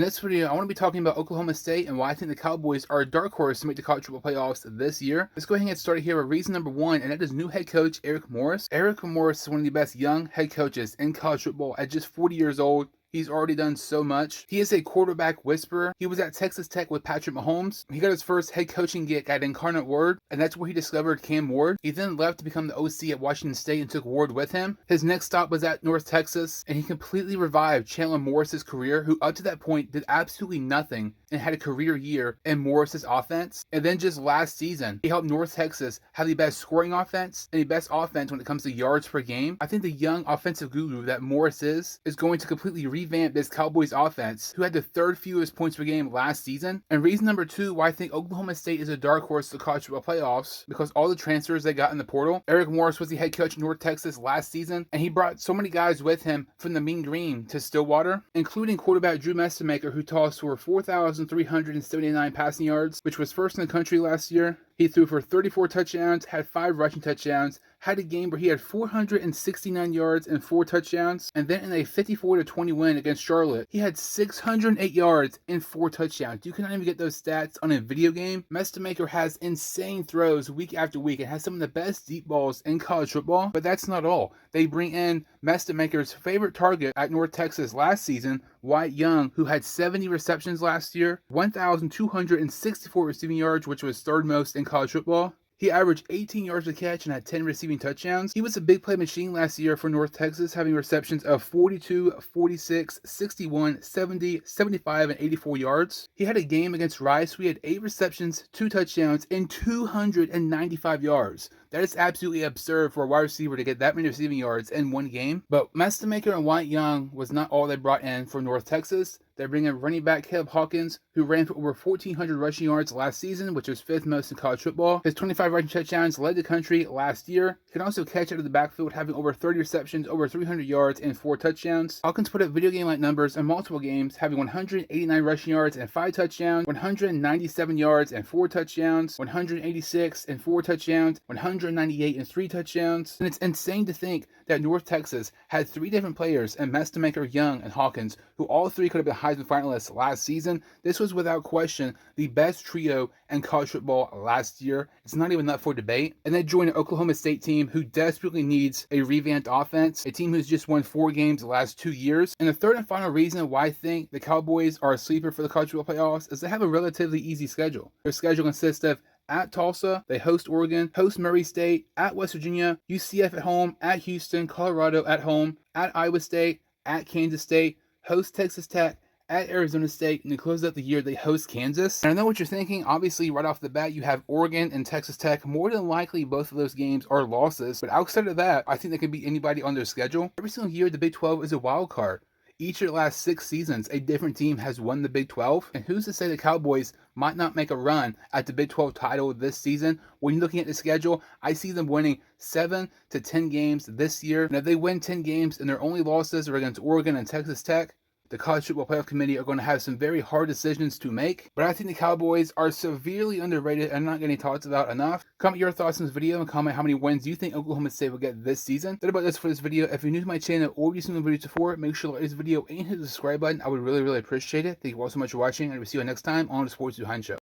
In this video, I want to be talking about Oklahoma State and why I think the Cowboys are a dark horse to make the college football playoffs this year. Let's go ahead and get started here with reason number one, and that is new head coach Eric Morris. Eric Morris is one of the best young head coaches in college football at just 40 years old. He's already done so much. He is a quarterback whisperer. He was at Texas Tech with Patrick Mahomes. He got his first head coaching gig at Incarnate Word, and that's where he discovered Cam Ward. He then left to become the OC at Washington State and took Ward with him. His next stop was at North Texas, and he completely revived Chandler Morris's career, who up to that point did absolutely nothing and had a career year in Morris's offense. And then just last season, he helped North Texas have the best scoring offense and the best offense when it comes to yards per game. I think the young offensive guru that Morris is going to completely revamp this Cowboys offense, who had the third fewest points per game last season. And reason number two why I think Oklahoma State is a dark horse to the college football playoffs, because all the transfers they got in the portal. Eric Morris was the head coach of North Texas last season, and he brought so many guys with him from the Mean Green to Stillwater, including quarterback Drew Mestemaker, who tossed for 4,379 passing yards, which was first in the country last year. He threw for 34 touchdowns, had 5 rushing touchdowns, had a game where he had 469 yards and 4 touchdowns, and then in a 54-20 win against Charlotte, he had 608 yards and 4 touchdowns. You cannot even get those stats on a video game. Mestemaker has insane throws week after week and has some of the best deep balls in college football, but that's not all. They bring in Mestemaker's favorite target at North Texas last season, Wyatt Young, who had 70 receptions last year, 1,264 receiving yards, which was third most in college football. He averaged 18 yards a catch and had 10 receiving touchdowns. He was a big play machine last year for North Texas, having receptions of 42, 46, 61, 70, 75, and 84 yards. He had a game against Rice where he had 8 receptions, 2 touchdowns, and 295 yards. That is absolutely absurd for a wide receiver to get that many receiving yards in one game. But Mestemaker and Wyatt Young was not all they brought in for North Texas. They bring in running back Caleb Hawkins, who ran for over 1,400 rushing yards last season, which was 5th most in college football. His 25 rushing touchdowns led the country last year. He can also catch out of the backfield, having over 30 receptions, over 300 yards, and 4 touchdowns. Hawkins put up video game-like numbers in multiple games, having 189 rushing yards and 5 touchdowns, 197 yards and 4 touchdowns, 186 and 4 touchdowns, 198 and 3 touchdowns. And it's insane to think that North Texas had 3 different players in Mestemaker, Young, and Hawkins, who all 3 could have been Heisman finalists last season. This was without question the best trio in college football last year. It's not even up for debate. And they joined an Oklahoma State team who desperately needs a revamped offense, a team who's just won 4 games the last 2 years. And the third and final reason why I think the Cowboys are a sleeper for the college football playoffs is they have a relatively easy schedule. Their schedule consists of at Tulsa, they host Oregon, host Murray State, at West Virginia, UCF at home, at Houston, Colorado at home, at Iowa State, at Kansas State, host Texas Tech, at Arizona State, and to close out the year, they host Kansas. And I know what you're thinking. Obviously, right off the bat, you have Oregon and Texas Tech. More than likely, both of those games are losses. But outside of that, I think they can beat anybody on their schedule. Every single year, the Big 12 is a wild card. Each of the last 6 seasons, a different team has won the Big 12. And who's to say the Cowboys might not make a run at the Big 12 title this season? When you're looking at the schedule, I see them winning 7 to 10 games this year. And if they win 10 games and their only losses are against Oregon and Texas Tech, the College Football Playoff Committee are going to have some very hard decisions to make. But I think the Cowboys are severely underrated and not getting talked about enough. Comment your thoughts on this video and comment how many wins you think Oklahoma State will get this season. That's about this for this video. If you're new to my channel or you've seen the videos before, make sure to like this video and hit the subscribe button. I would really appreciate it. Thank you all so much for watching, and we'll see you next time on the Sports Behind Show.